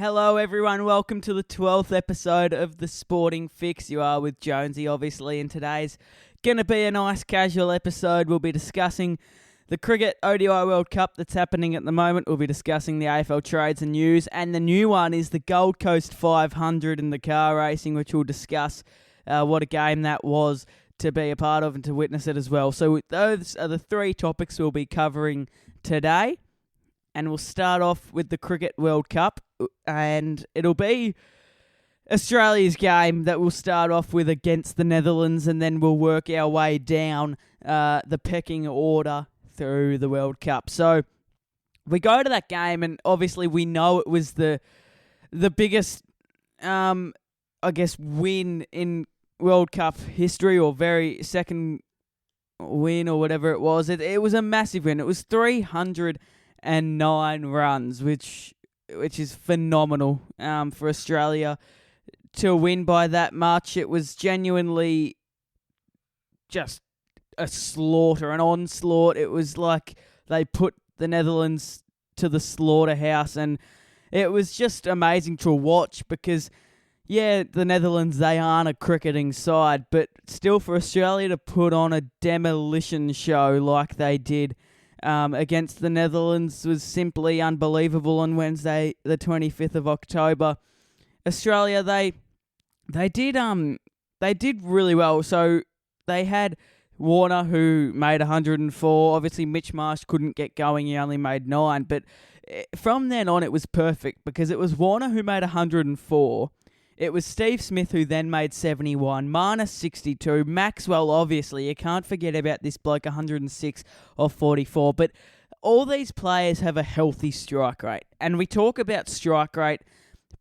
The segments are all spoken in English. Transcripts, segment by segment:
Hello everyone, welcome to the 12th episode of the Sporting Fix. You are with Jonesy, obviously, and today's going to be a nice casual episode. We'll be discussing the Cricket ODI World Cup that's happening at the moment. We'll be discussing the AFL trades and news, and the new one is the Gold Coast 500 in the car racing, which we'll discuss what a game that was to be a part of and to witness it as well. So those are the three topics we'll be covering today. And we'll start off with the Cricket World Cup, and it'll be Australia's game that we'll start off with against the Netherlands, and then we'll work our way down the pecking order through the World Cup. So we go to that game, and obviously we know it was the biggest, win in World Cup history, or very second win, or whatever it was. It was a massive win. It was 309 runs, which is phenomenal for Australia to win by that much. It was genuinely just a slaughter, an onslaught. It was like they put the Netherlands to the slaughterhouse, and it was just amazing to watch because, yeah, the Netherlands, they aren't a cricketing side, but still for Australia to put on a demolition show like they did against the Netherlands was simply unbelievable on Wednesday, the 25th of October. Australia, they did really well. So they had Warner, who made 104. Obviously, Mitch Marsh couldn't get going. He only made 9. But from then on, it was perfect because it was Warner who made 104. It was Steve Smith who then made 71, Marnus 62, Maxwell, obviously, you can't forget about this bloke, 106 off 44, but all these players have a healthy strike rate, and we talk about strike rate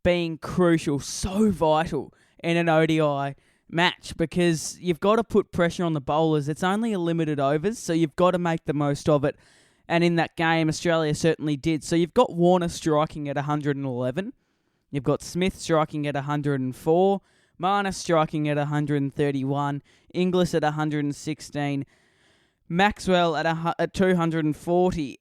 being crucial, so vital in an ODI match, because you've got to put pressure on the bowlers. It's only a limited overs, so you've got to make the most of it, and in that game, Australia certainly did. So you've got Warner striking at 111, you've got Smith striking at 104, Marnus striking at 131, Inglis at 116, Maxwell at 240.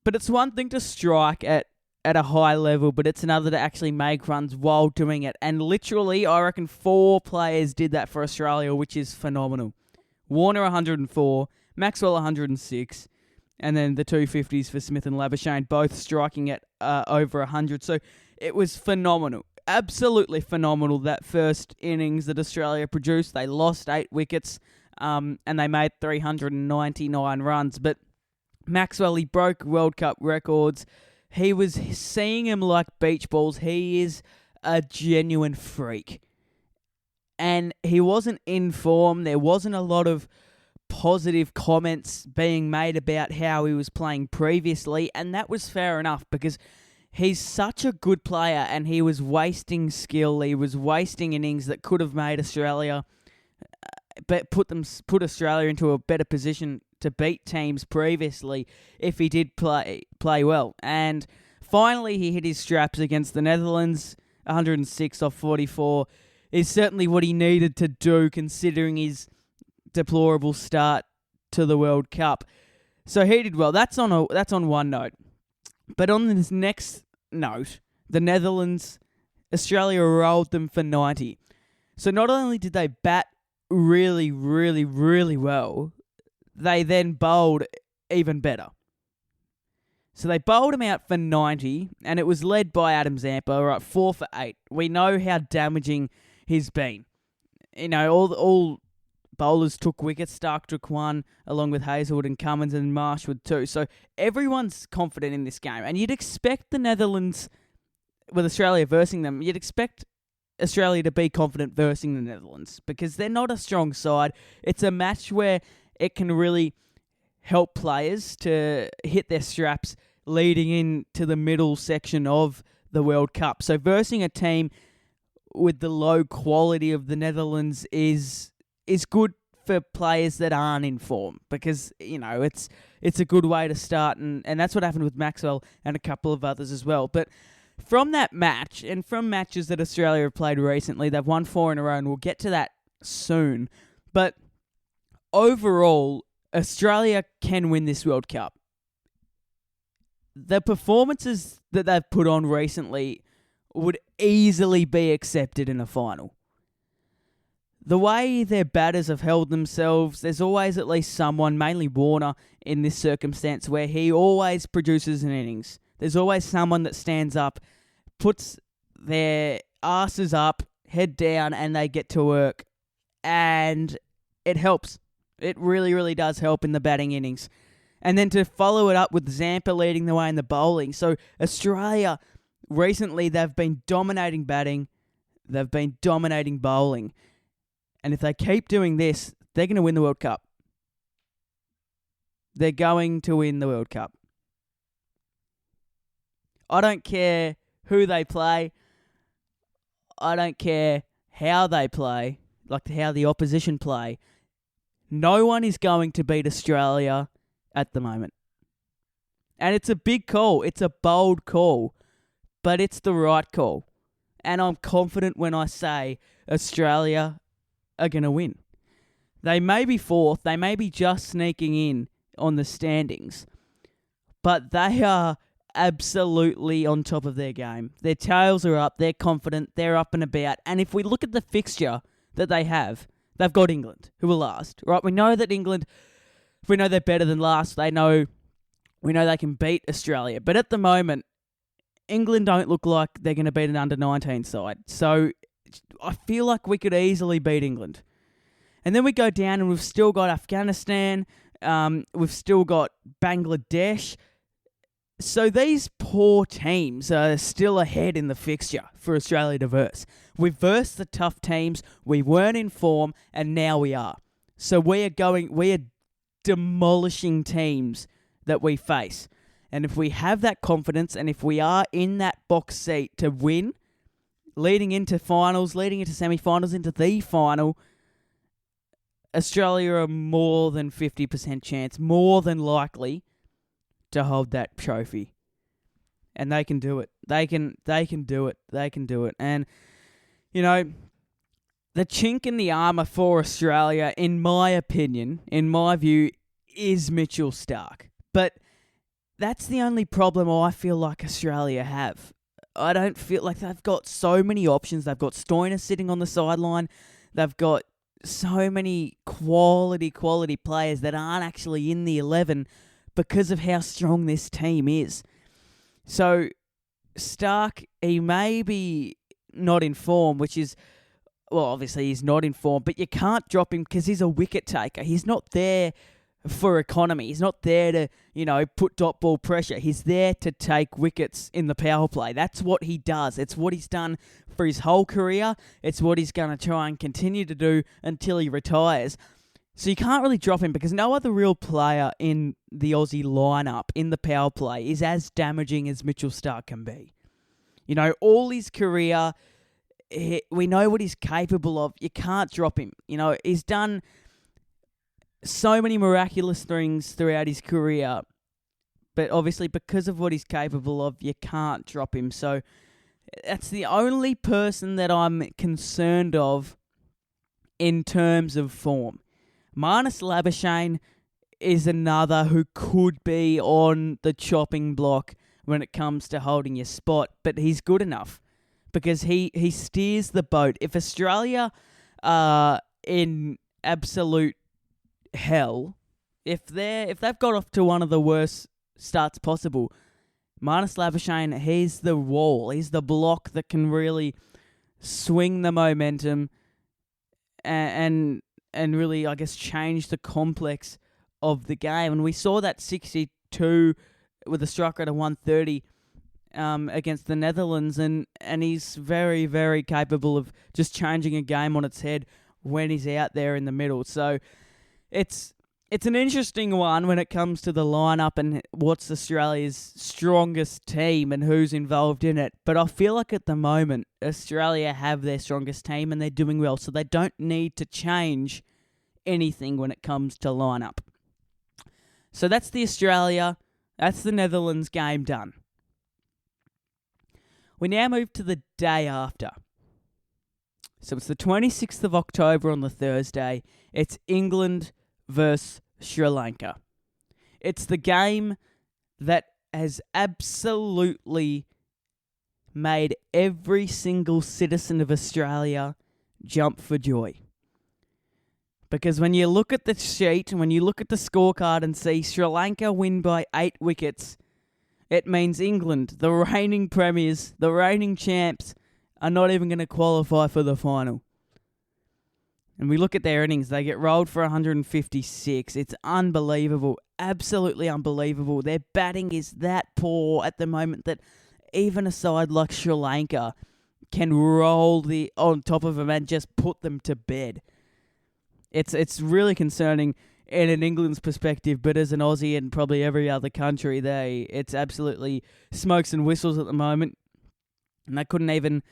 But it's one thing to strike at a high level, but it's another to actually make runs while doing it. And literally, I reckon 4 players did that for Australia, which is phenomenal. Warner 104, Maxwell 106, and then the 250s for Smith and Labuschagne, both striking at over 100. So it was phenomenal. Absolutely phenomenal, that first innings that Australia produced. They lost 8 wickets and they made 399 runs. But Maxwell, he broke World Cup records. He was seeing him like beach balls. He is a genuine freak. And he wasn't in form. There wasn't a lot of positive comments being made about how he was playing previously. And that was fair enough because he's such a good player, and he was wasting skill. He was wasting innings that could have made Australia, but put Australia into a better position to beat teams previously if he did play well. And finally, he hit his straps against the Netherlands. 106 off 44 is certainly what he needed to do, considering his deplorable start to the World Cup. So he did well. That's on one note. But on this next note, the Netherlands, Australia rolled them for 90. So not only did they bat really, really, really well, they then bowled even better. So they bowled him out for 90, and it was led by Adam Zampa, right, 4 for 8. We know how damaging he's been. You know, all bowlers took wickets. Stark took 1, along with Hazelwood and Cummins, and Marsh with 2. So everyone's confident in this game. And you'd expect the Netherlands, with Australia versing them, you'd expect Australia to be confident versing the Netherlands because they're not a strong side. It's a match where it can really help players to hit their straps leading into the middle section of the World Cup. So versing a team with the low quality of the Netherlands is good for players that aren't in form because, you know, it's a good way to start, and that's what happened with Maxwell and a couple of others as well. But from that match, and from matches that Australia have played recently, they've won 4 in a row, and we'll get to that soon. But overall, Australia can win this World Cup. The performances that they've put on recently would easily be accepted in a final. The way their batters have held themselves, there's always at least someone, mainly Warner in this circumstance, where he always produces an innings. There's always someone that stands up, puts their asses up, head down, and they get to work. And it helps. It really, really does help in the batting innings. And then to follow it up with Zampa leading the way in the bowling. So Australia, recently they've been dominating batting. They've been dominating bowling. And if they keep doing this, they're going to win the World Cup. They're going to win the World Cup. I don't care who they play. I don't care how they play, like how the opposition play. No one is going to beat Australia at the moment. And it's a big call. It's a bold call. But it's the right call. And I'm confident when I say Australia are going to win. They may be fourth. They may be just sneaking in on the standings. But they are absolutely on top of their game. Their tails are up. They're confident. They're up and about. And if we look at the fixture that they have, they've got England, who are last. Right? We know that England, we know they're better than last. We know they can beat Australia. But at the moment, England don't look like they're going to beat an under-19 side. So I feel like we could easily beat England. And then we go down and we've still got Afghanistan. We've still got Bangladesh. So these poor teams are still ahead in the fixture for Australia to verse. We've versed the tough teams. We weren't in form, and now we are. So we are demolishing teams that we face. And if we have that confidence, and if we are in that box seat to win, leading into finals, leading into semi-finals, into the final, Australia are more than 50% chance, more than likely, to hold that trophy. And they can do it. They can do it. They can do it. And, you know, the chink in the armour for Australia, in my opinion, in my view, is Mitchell Starc. But that's the only problem I feel like Australia have. I don't feel like they've got so many options. They've got Stoiner sitting on the sideline. They've got so many quality players that aren't actually in the 11 because of how strong this team is. So Starc, he may be not in form, which is, well, obviously he's not in form, but you can't drop him because he's a wicket taker. He's not there for economy. He's not there to, put dot ball pressure. He's there to take wickets in the power play. That's what he does. It's what he's done for his whole career. It's what he's going to try and continue to do until he retires. So you can't really drop him because no other real player in the Aussie lineup in the power play is as damaging as Mitchell Starc can be. All his career, we know what he's capable of. You can't drop him. He's done so many miraculous things throughout his career, but obviously because of what he's capable of, you can't drop him. So that's the only person that I'm concerned of in terms of form. Marnus Labuschagne is another who could be on the chopping block when it comes to holding your spot, but he's good enough because he steers the boat. If Australia are in absolute hell, if they've got off to one of the worst starts possible, Marnus Labuschagne, he's the wall, he's the block that can really swing the momentum and really, I guess, change the complex of the game. And we saw that 62 with a strike rate of 130 against the Netherlands, and he's very, very capable of just changing a game on its head when he's out there in the middle. So it's an interesting one when it comes to the lineup and what's Australia's strongest team and who's involved in it. But I feel like at the moment, Australia have their strongest team and they're doing well, so they don't need to change anything when it comes to lineup. So that's the Australia, that's the Netherlands game done. We now move to the day after. So it's the 26th of October on the Thursday. It's England versus Sri Lanka. It's the game that has absolutely made every single citizen of Australia jump for joy. Because when you look at the sheet, when you look at the scorecard and see Sri Lanka win by 8 wickets, it means England, the reigning premiers, the reigning champs, are not even going to qualify for the final. And we look at their innings, they get rolled for 156. It's unbelievable, absolutely unbelievable. Their batting is that poor at the moment that even a side like Sri Lanka can roll on top of them and just put them to bed. It's really concerning in an England's perspective, but as an Aussie and probably every other country, it's absolutely smokes and whistles at the moment. And they couldn't even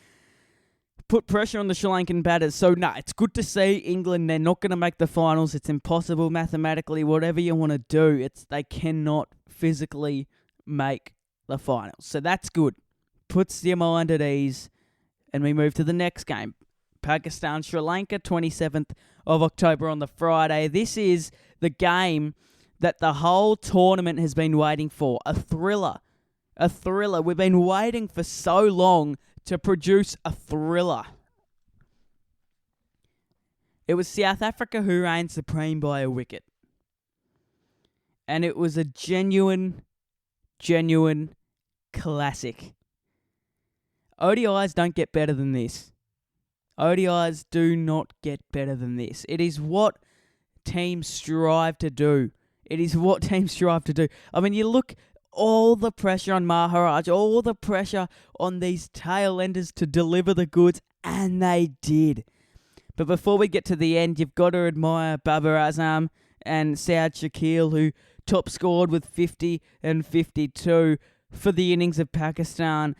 put pressure on the Sri Lankan batters. So, it's good to see England. They're not going to make the finals. It's impossible mathematically. Whatever you want to do, they cannot physically make the finals. So that's good. Puts your mind at ease. And we move to the next game. Pakistan, Sri Lanka, 27th of October on the Friday. This is the game that the whole tournament has been waiting for. A thriller. A thriller. We've been waiting for so long to produce a thriller. It was South Africa who reigned supreme by a wicket. And it was a genuine classic. ODIs don't get better than this. ODIs do not get better than this. It is what teams strive to do. I mean, you look, all the pressure on Maharaj, all the pressure on these tail enders to deliver the goods, and they did. But before we get to the end, you've got to admire Babar Azam and Saad Shakil, who top scored with 50 and 52 for the innings of Pakistan.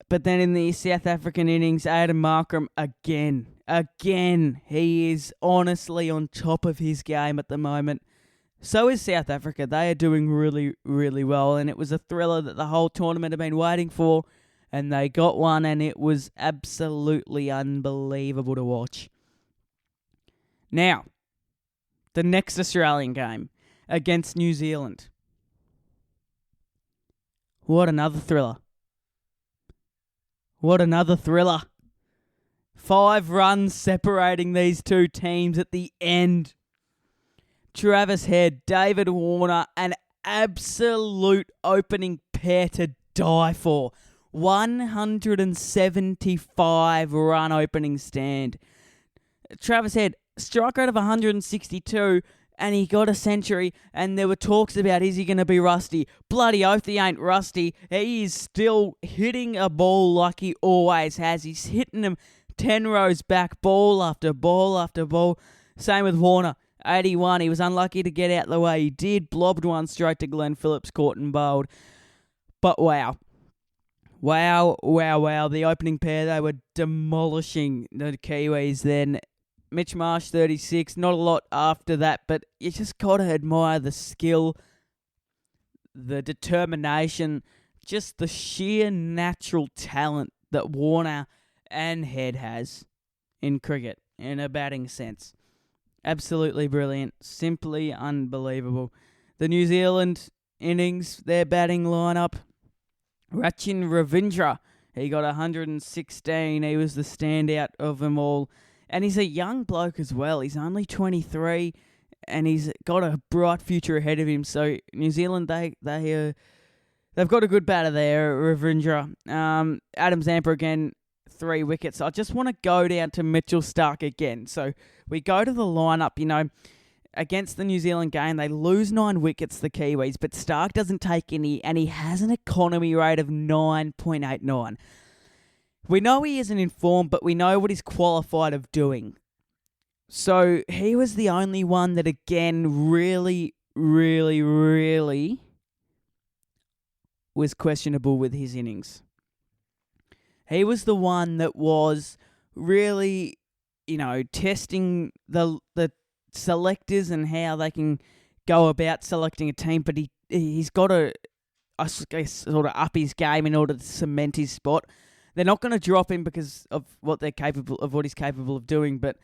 But then in the South African innings, Adam Markram again, he is honestly on top of his game at the moment. So is South Africa. They are doing really, really well. And it was a thriller that the whole tournament had been waiting for. And they got one, and it was absolutely unbelievable to watch. Now, the next Australian game against New Zealand. What another thriller. 5 runs separating these two teams at the end. Travis Head, David Warner, an absolute opening pair to die for. 175 run opening stand. Travis Head, strike rate of 162, and he got a century, and there were talks about, is he going to be rusty? Bloody oath he ain't rusty. He is still hitting a ball like he always has. He's hitting them 10 rows back, ball after ball after ball. Same with Warner, 81. He was unlucky to get out the way he did. Blobbed one straight to Glenn Phillips, caught and bowled. But wow. The opening pair, they were demolishing the Kiwis then. Mitch Marsh, 36. Not a lot after that, but you just got to admire the skill, the determination, just the sheer natural talent that Warner and Head has in cricket, in a batting sense. Absolutely brilliant. Simply unbelievable. The New Zealand innings, their batting lineup. Rachin Ravindra, he got 116. He was the standout of them all. And he's a young bloke as well. He's only 23, and he's got a bright future ahead of him. So New Zealand, they've got a good batter there, Ravindra. Adam Zampa again, 3 wickets. I just want to go down to Mitchell Starc again. So we go to the lineup, against the New Zealand game. They lose 9 wickets, the Kiwis, but Starc doesn't take any, and he has an economy rate of 9.89. We know he isn't in form, but we know what he's qualified of doing. So he was the only one that, again, really, really, really was questionable with his innings. He was the one that was really, testing the selectors and how they can go about selecting a team, but he's got to, sort of up his game in order to cement his spot. They're not going to drop him because of what he's capable of doing, but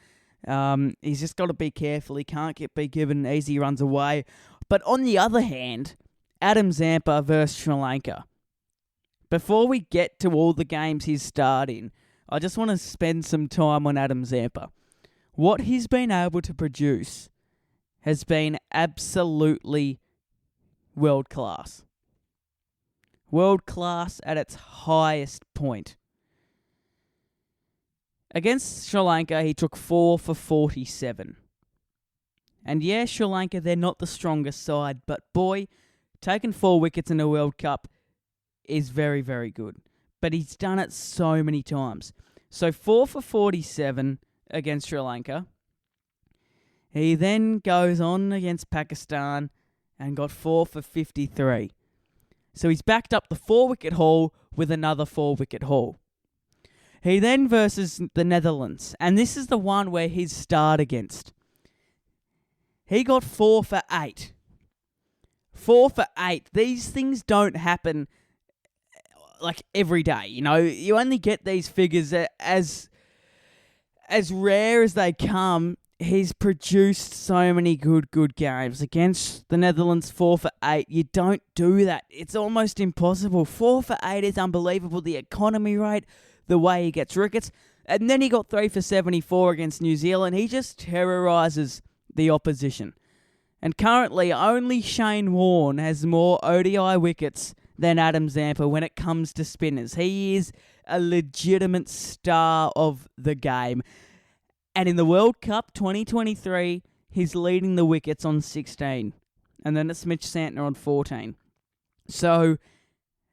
he's just got to be careful. He can't be given easy runs away. But on the other hand, Adam Zampa versus Sri Lanka. before we get to all the games he's starred in, I just want to spend some time on Adam Zampa. What he's been able to produce has been absolutely world class. World class at its highest point. Against Sri Lanka, he took 4 for 47. And yeah, Sri Lanka, they're not the strongest side, but boy, taking 4 wickets in a World Cup is very, very good. But he's done it so many times. So 4 for 47 against Sri Lanka. He then goes on against Pakistan and got 4 for 53. So he's backed up the 4-wicket haul with another 4-wicket haul. He then versus the Netherlands, and this is the one where he's starred against. He got 4 for 8. 4 for 8. These things don't happen like every day, you know. You only get these figures as rare as they come. He's produced so many good games. Against the Netherlands, 4 for 8. You don't do that. It's almost impossible. 4 for 8 is unbelievable. The economy rate, the way he gets wickets. And then he got 3 for 74 against New Zealand. He just terrorises the opposition. And currently, only Shane Warne has more ODI wickets than Adam Zampa when it comes to spinners. He is a legitimate star of the game. And in the World Cup 2023, he's leading the wickets on 16. And then it's Mitch Santner on 14. So,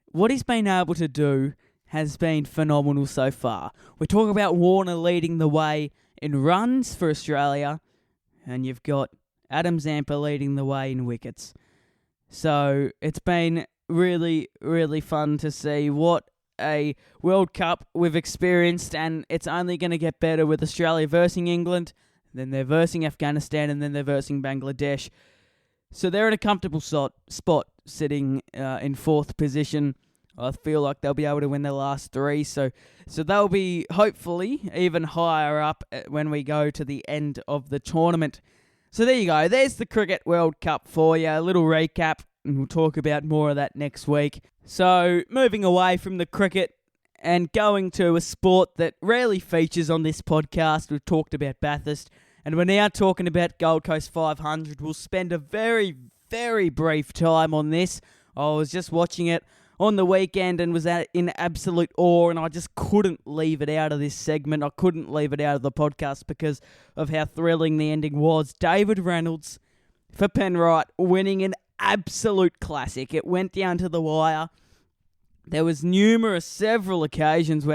what he's been able to do has been phenomenal so far. We're talking about Warner leading the way in runs for Australia. And you've got Adam Zampa leading the way in wickets. So, it's been really, really fun to see what a World Cup we've experienced, and it's only going to get better with Australia versing England, then they're versing Afghanistan, and then they're versing Bangladesh. So they're in a comfortable spot, sitting in 4th position. I feel like they'll be able to win their last 3, so they'll be hopefully even higher up when we go to the end of the tournament. So there you go. There's the Cricket World Cup for you. A little recap, and we'll talk about more of that next week. So, moving away from the cricket and going to a sport that rarely features on this podcast. We've talked about Bathurst, and we're now talking about Gold Coast 500. We'll spend a very, very brief time on this. I was just watching it on the weekend and was in absolute awe, and I just couldn't leave it out of this segment. I couldn't leave it out of the podcast because of how thrilling the ending was. David Reynolds for Penrite winning an absolute classic. It went down to the wire. There was several occasions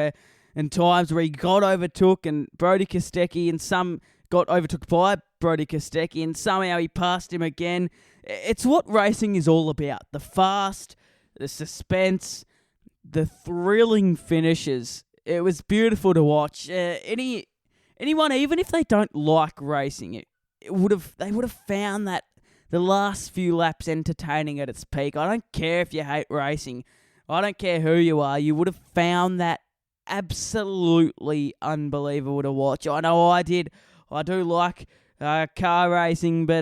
and times where he got overtook and Brodie Kostecki, and some got overtook by Brodie Kostecki, and somehow he passed him again. It's what racing is all about. The fast, the suspense, the thrilling finishes. It was beautiful to watch. Anyone, even if they don't like racing, they would have found that the last few laps entertaining at its peak. I don't care if you hate racing. I don't care who you are. You would have found that absolutely unbelievable to watch. I know I did. I do like car racing, but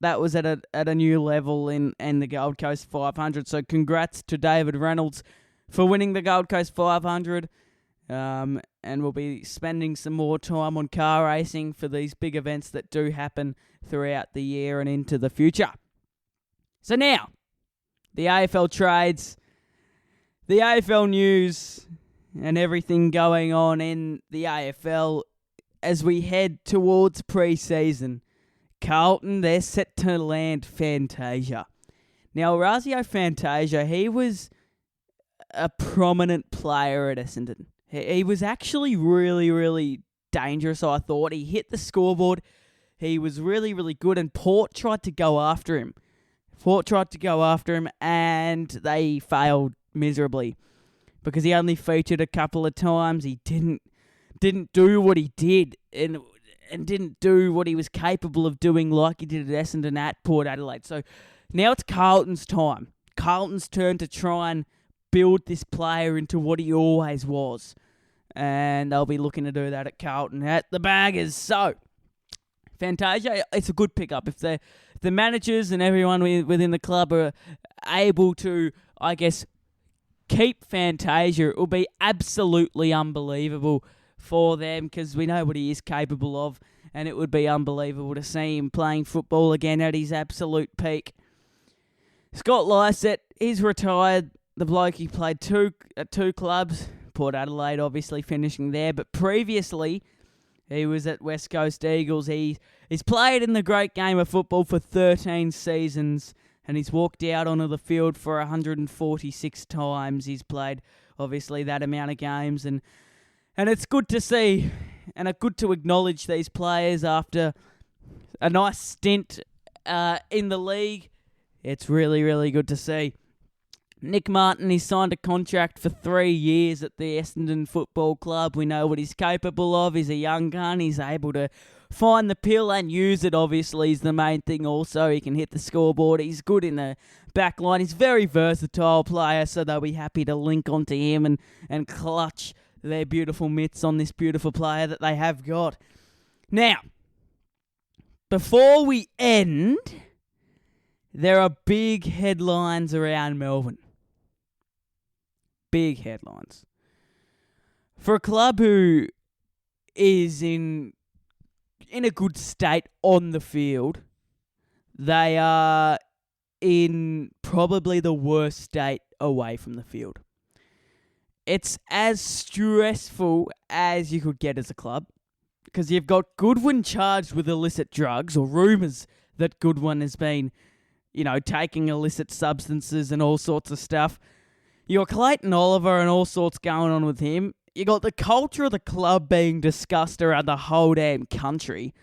that was at a new level in the Gold Coast 500. So congrats to David Reynolds for winning the Gold Coast 500. And we'll be spending some more time on car racing for these big events that do happen throughout the year and into the future. So now, the AFL trades, the AFL news, and everything going on in the AFL as we head towards pre-season. Carlton, they're set to land Fantasia. Now, Orazio Fantasia, he was a prominent player at Essendon. He was actually really, really dangerous, I thought. He hit the scoreboard. He was really, really good, and Port tried to go after him. And they failed miserably because he only featured a couple of times. He didn't do what he did and didn't do what he was capable of doing like he did at Essendon at Port Adelaide. So now it's Carlton's time. Carlton's turn to try and build this player into what he always was. And they'll be looking to do that at Carlton, at the Baggers. So, Fantasia, it's a good pickup. If the managers and everyone within the club are able to, I guess, keep Fantasia, it will be absolutely unbelievable for them because we know what he is capable of, and it would be unbelievable to see him playing football again at his absolute peak. Scott Lysett, he's retired. The bloke, he played at two clubs, Port Adelaide obviously finishing there, but previously he was at West Coast Eagles. He's played in the great game of football for 13 seasons, and he's walked out onto the field for 146 times. He's played, obviously, that amount of games, and it's good to see, and it's good to acknowledge these players after a nice stint in the league. It's really, really good to see. Nick Martin, he's signed a contract for 3 years at the Essendon Football Club. We know what he's capable of. He's a young gun. He's able to find the pill and use it, obviously, is the main thing also. He can hit the scoreboard. He's good in the back line. He's a very versatile player, so they'll be happy to link onto him and clutch their beautiful mitts on this beautiful player that they have got. Now, before we end, there are big headlines around Melbourne. Big headlines. For a club who is in a good state on the field, they are in probably the worst state away from the field. It's as stressful as you could get as a club, because you've got Goodwin charged with illicit drugs, or rumours that Goodwin has been, taking illicit substances and all sorts of stuff. You got Clayton Oliver and all sorts going on with him. You got the culture of the club being discussed around the whole damn country.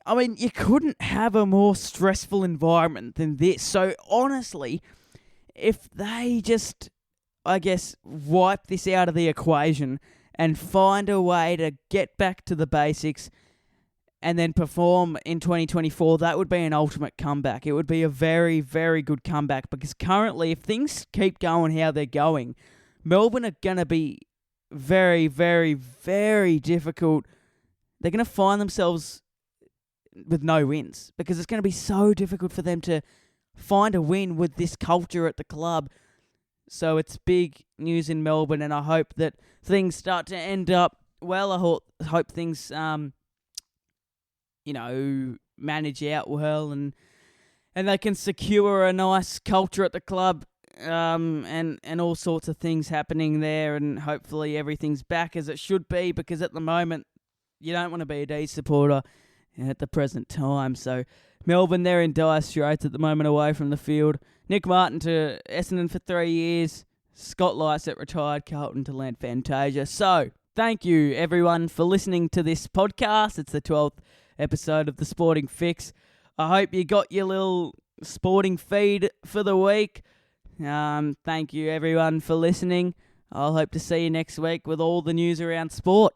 I mean, you couldn't have a more stressful environment than this. So, honestly, if they just, wipe this out of the equation and find a way to get back to the basics and then perform in 2024, that would be an ultimate comeback. It would be a very, very good comeback, because currently, if things keep going how they're going, Melbourne are going to be very, very, very difficult. They're going to find themselves with no wins, because it's going to be so difficult for them to find a win with this culture at the club. So it's big news in Melbourne, and I hope that things start to end up well. I hope things manage out well, and they can secure a nice culture at the club, and all sorts of things happening there, and hopefully everything's back as it should be, because at the moment, you don't want to be a D supporter at the present time. So Melbourne, they're in dire straits at the moment away from the field. Nick Martin to Essendon for 3 years. Scott Lysett retired, Carlton to land Fantasia. So thank you everyone for listening to this podcast. It's the 12th episode of the Sporting Fix. I hope you got your little sporting feed for the week. Thank you everyone for listening. I'll hope to see you next week with all the news around sport.